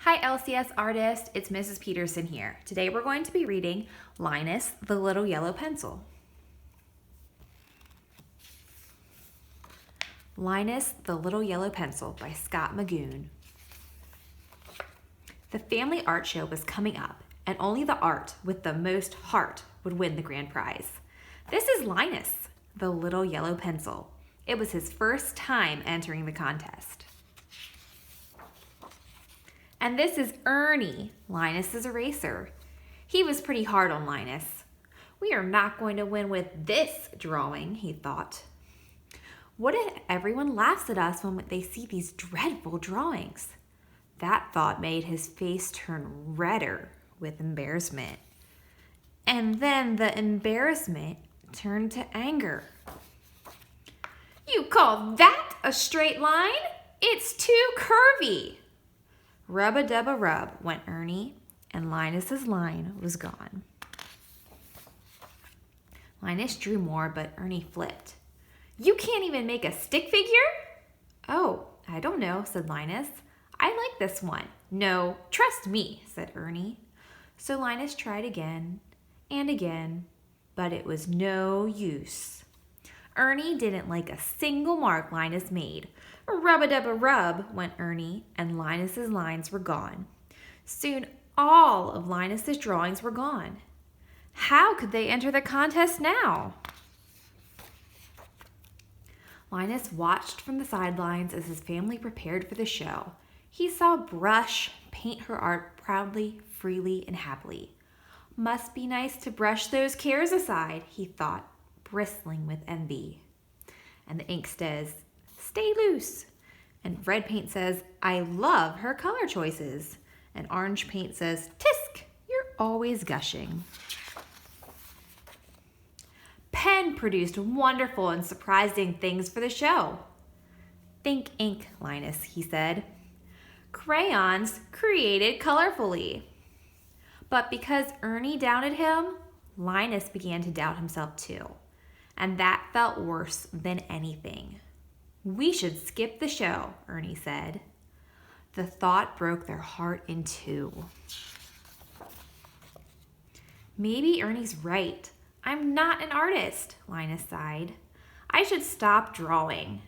Hi LCS artist, it's Mrs. Peterson here. Today we're going to be reading Linus the Little Yellow Pencil. Linus the Little Yellow Pencil by Scott Magoon. The family art show was coming up, and only the art with the most heart would win the grand prize. This is Linus the Little Yellow Pencil. It was his first time entering the contest. And this is Ernie, Linus's eraser. He was pretty hard on Linus. We are not going to win with this drawing, he thought. What if everyone laughs at us when they see these dreadful drawings? That thought made his face turn redder with embarrassment. And then the embarrassment turned to anger. You call that a straight line? It's too curvy. Rub-a-dub-a-rub went Ernie, and Linus's line was gone. Linus drew more, but Ernie flipped. You can't even make a stick figure? Oh, I don't know, said Linus. I like this one. No, trust me, said Ernie. So Linus tried again and again, but it was no use. Ernie didn't like a single mark Linus made. Rub-a-dub-a-rub went Ernie, and Linus's lines were gone. Soon all of Linus's drawings were gone. How could they enter the contest now? Linus watched from the sidelines as his family prepared for the show. He saw Brush paint her art proudly, freely, and happily. Must be nice to brush those cares aside, he thought, bristling with envy. And the ink says, stay loose. And red paint says, I love her color choices. And orange paint says, tisk, you're always gushing. Pen produced wonderful and surprising things for the show. Think ink, Linus, he said. Crayons created colorfully. But because Ernie doubted him, Linus began to doubt himself too. And that felt worse than anything. We should skip the show, Ernie said. The thought broke their heart in two. Maybe Ernie's right. I'm not an artist, Linus sighed. I should stop drawing.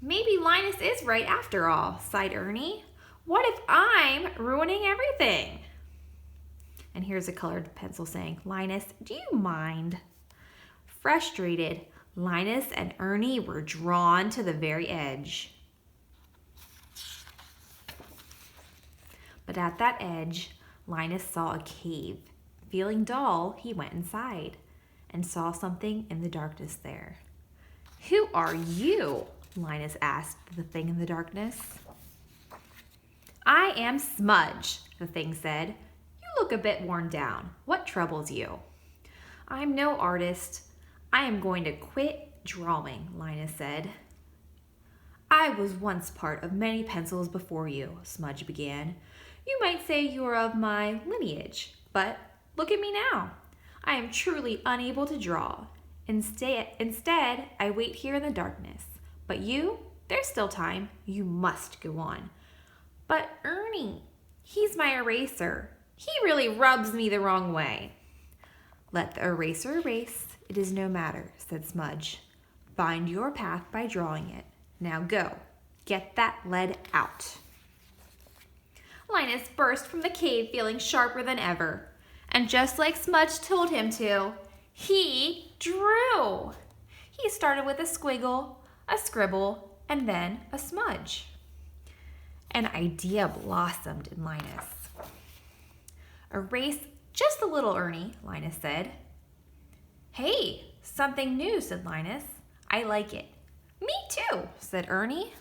Maybe Linus is right after all, sighed Ernie. What if I'm ruining everything? And here's a colored pencil saying, Linus, do you mind? Frustrated, Linus and Ernie were drawn to the very edge. But at that edge, Linus saw a cave. Feeling dull, he went inside and saw something in the darkness there. Who are you? Linus asked the thing in the darkness. I am Smudge, the thing said. You look a bit worn down. What troubles you? I'm no artist. I am going to quit drawing, Linus said. I was once part of many pencils before you, Smudge began. You might say you are of my lineage, but look at me now. I am truly unable to draw. Instead, I wait here in the darkness. But you, there's still time. You must go on. But Ernie, he's my eraser. He really rubs me the wrong way. Let the eraser erase. It is no matter, said Smudge. Find your path by drawing it. Now go. Get that lead out. Linus burst from the cave feeling sharper than ever. And just like Smudge told him to, he drew. He started with a squiggle, a scribble, and then a smudge. An idea blossomed in Linus. Erase just a little, Ernie, Linus said. Hey, something new, said Linus. I like it. Me too, said Ernie.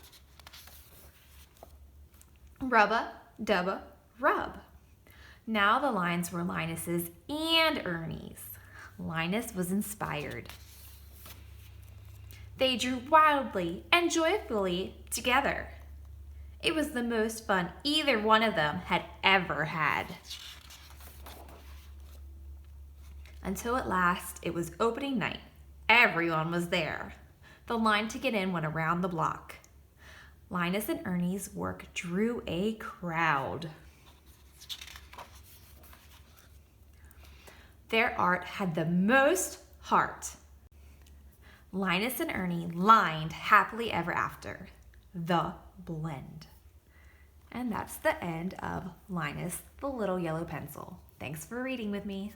Rub-a-dub-a-rub. Now the lines were Linus's and Ernie's. Linus was inspired. They drew wildly and joyfully together. It was the most fun either one of them had ever had. Until at last it was opening night. Everyone was there. The line to get in went around the block. Linus and Ernie's work drew a crowd. Their art had the most heart. Linus and Ernie lined happily ever after. The Blend. And that's the end of Linus the Little Yellow Pencil. Thanks for reading with me.